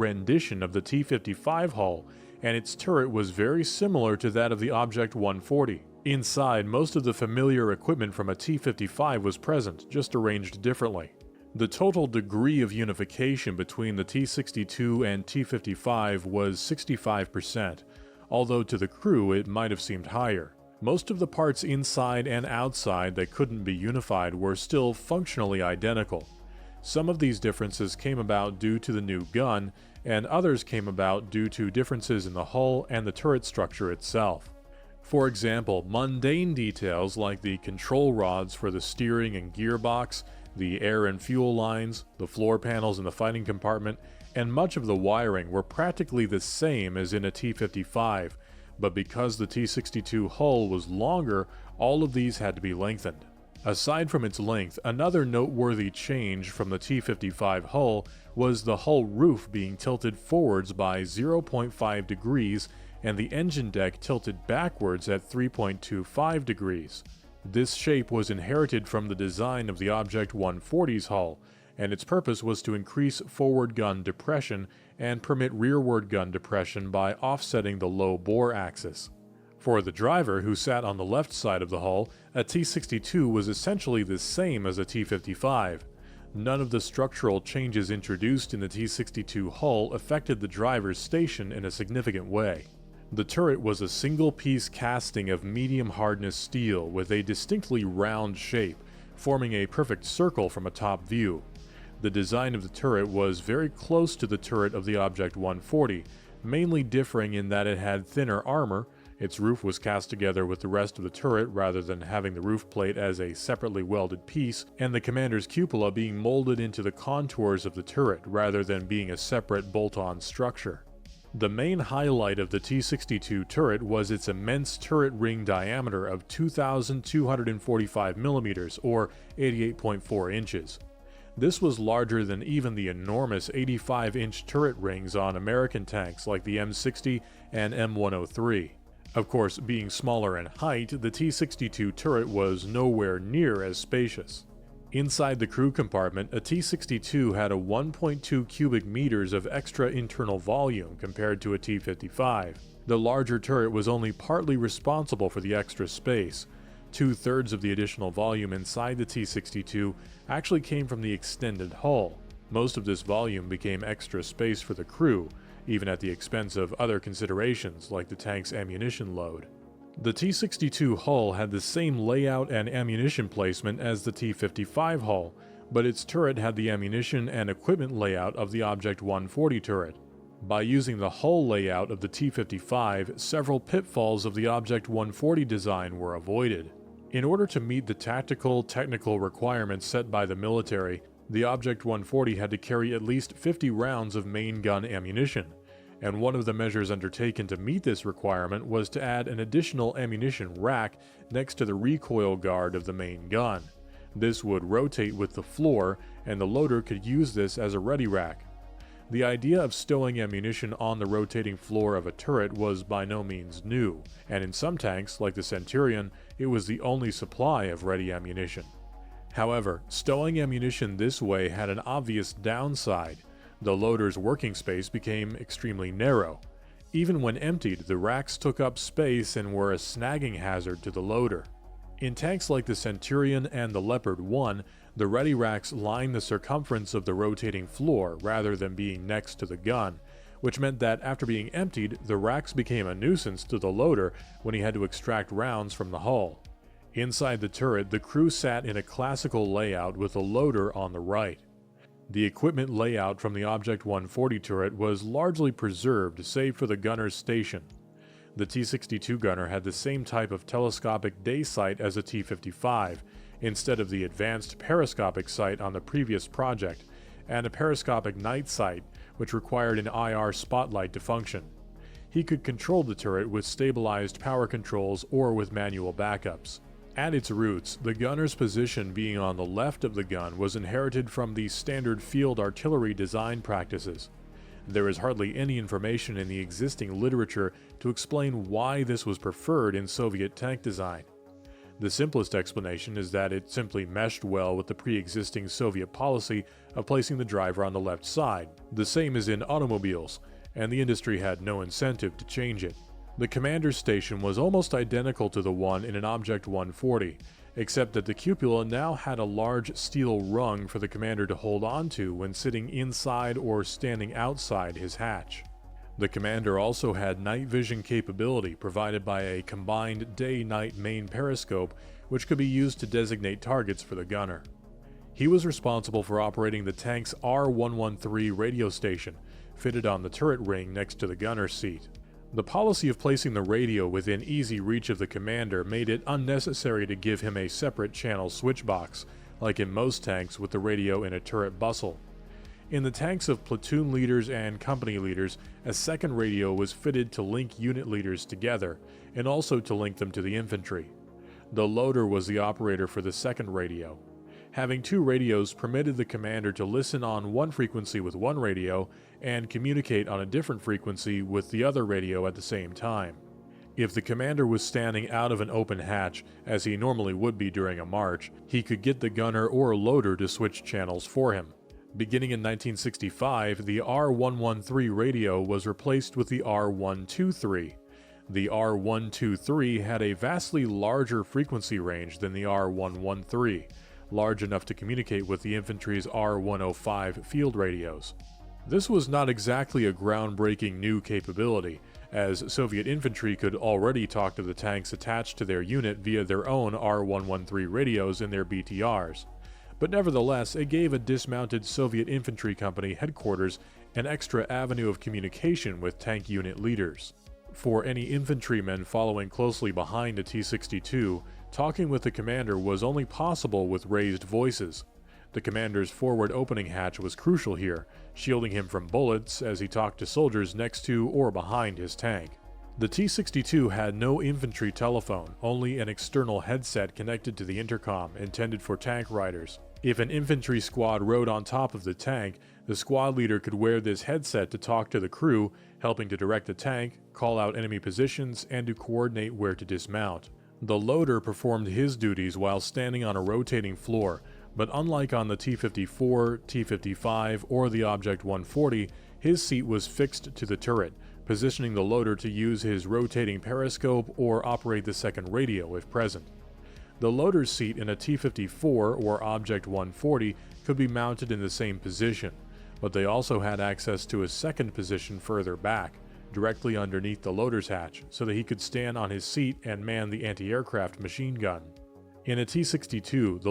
rendition of the T-55 hull, and its turret was very similar to that of the Object 140. Inside, most of the familiar equipment from a T-55 was present, just arranged differently. The total degree of unification between the T62 and T-55 was 65%, although to the crew it might have seemed higher. Most of the parts inside and outside that couldn't be unified were still functionally identical. Some of these differences came about due to the new gun, and others came about due to differences in the hull and the turret structure itself. For example, mundane details like the control rods for the steering and gearbox, the air and fuel lines, the floor panels in the fighting compartment, and much of the wiring were practically the same as in a T-55, but because the T-62 hull was longer, all of these had to be lengthened. Aside from its length, another noteworthy change from the T-55 hull was the hull roof being tilted forwards by 0.5 degrees and the engine deck tilted backwards at 3.25 degrees. This shape was inherited from the design of the Object 140's hull, and its purpose was to increase forward gun depression and permit rearward gun depression by offsetting the low bore axis. For the driver, who sat on the left side of the hull, a T-62 was essentially the same as a T-55. None of the structural changes introduced in the T-62 hull affected the driver's station in a significant way. The turret was a single-piece casting of medium-hardness steel with a distinctly round shape, forming a perfect circle from a top view. The design of the turret was very close to the turret of the Object 140, mainly differing in that it had thinner armor. Its roof was cast together with the rest of the turret rather than having the roof plate as a separately welded piece, and the commander's cupola being molded into the contours of the turret rather than being a separate bolt-on structure. The main highlight of the T-62 turret was its immense turret ring diameter of 2,245 mm or 88.4 inches. This was larger than even the enormous 85-inch turret rings on American tanks like the M60 and M103. Of course, being smaller in height, the T-62 turret was nowhere near as spacious. Inside the crew compartment, a T-62 had a 1.2 cubic meters of extra internal volume compared to a T-55. The larger turret was only partly responsible for the extra space. 2/3 of the additional volume inside the T-62 actually came from the extended hull. Most of this volume became extra space for the crew, even at the expense of other considerations like the tank's ammunition load. The T-62 hull had the same layout and ammunition placement as the T-55 hull, but its turret had the ammunition and equipment layout of the Object 140 turret. By using the hull layout of the T-55, several pitfalls of the Object 140 design were avoided. In order to meet the tactical, technical requirements set by the military, the Object 140 had to carry at least 50 rounds of main gun ammunition, and one of the measures undertaken to meet this requirement was to add an additional ammunition rack next to the recoil guard of the main gun. This would rotate with the floor, and the loader could use this as a ready rack. The idea of stowing ammunition on the rotating floor of a turret was by no means new, and in some tanks, like the Centurion, it was the only supply of ready ammunition. However, stowing ammunition this way had an obvious downside. The loader's working space became extremely narrow. Even when emptied, the racks took up space and were a snagging hazard to the loader. In tanks like the Centurion and the Leopard 1, the ready racks lined the circumference of the rotating floor rather than being next to the gun, which meant that after being emptied, the racks became a nuisance to the loader when he had to extract rounds from the hull. Inside the turret, the crew sat in a classical layout with the loader on the right. The equipment layout from the Object 140 turret was largely preserved save for the gunner's station. The T-62 gunner had the same type of telescopic day sight as a T-55, instead of the advanced periscopic sight on the previous project, and a periscopic night sight, which required an IR spotlight to function. He could control the turret with stabilized power controls or with manual backups. At its roots, the gunner's position being on the left of the gun was inherited from the standard field artillery design practices. There is hardly any information in the existing literature to explain why this was preferred in Soviet tank design. The simplest explanation is that it simply meshed well with the pre-existing Soviet policy of placing the driver on the left side, the same as in automobiles, and the industry had no incentive to change it. The commander's station was almost identical to the one in an Object 140, except that the cupola now had a large steel rung for the commander to hold onto when sitting inside or standing outside his hatch. The commander also had night vision capability provided by a combined day-night main periscope which could be used to designate targets for the gunner. He was responsible for operating the tank's R113 radio station, fitted on the turret ring next to the gunner's seat. The policy of placing the radio within easy reach of the commander made it unnecessary to give him a separate channel switch box, like in most tanks with the radio in a turret bustle. In the tanks of platoon leaders and company leaders, a second radio was fitted to link unit leaders together, and also to link them to the infantry. The loader was the operator for the second radio. Having two radios permitted the commander to listen on one frequency with one radio and communicate on a different frequency with the other radio at the same time. If the commander was standing out of an open hatch, as he normally would be during a march, he could get the gunner or loader to switch channels for him. Beginning in 1965, the R113 radio was replaced with the R123. The R123 had a vastly larger frequency range than the R113, large enough to communicate with the infantry's R105 field radios. This was not exactly a groundbreaking new capability, as Soviet infantry could already talk to the tanks attached to their unit via their own R113 radios in their BTRs. But nevertheless, it gave a dismounted Soviet infantry company headquarters an extra avenue of communication with tank unit leaders. For any infantrymen following closely behind a T62, talking with the commander was only possible with raised voices. The commander's forward opening hatch was crucial here, shielding him from bullets as he talked to soldiers next to or behind his tank. The T62 had no infantry telephone, only an external headset connected to the intercom intended for tank riders. If an infantry squad rode on top of the tank, the squad leader could wear this headset to talk to the crew, helping to direct the tank, call out enemy positions, and to coordinate where to dismount. The loader performed his duties while standing on a rotating floor, but unlike on the T-54, T-55, or the Object 140, his seat was fixed to the turret, positioning the loader to use his rotating periscope or operate the second radio if present. The loader's seat in a T-54 or Object 140 could be mounted in the same position, but they also had access to a second position further back, directly underneath the loader's hatch, so that he could stand on his seat and man the anti-aircraft machine gun. In a T-62, the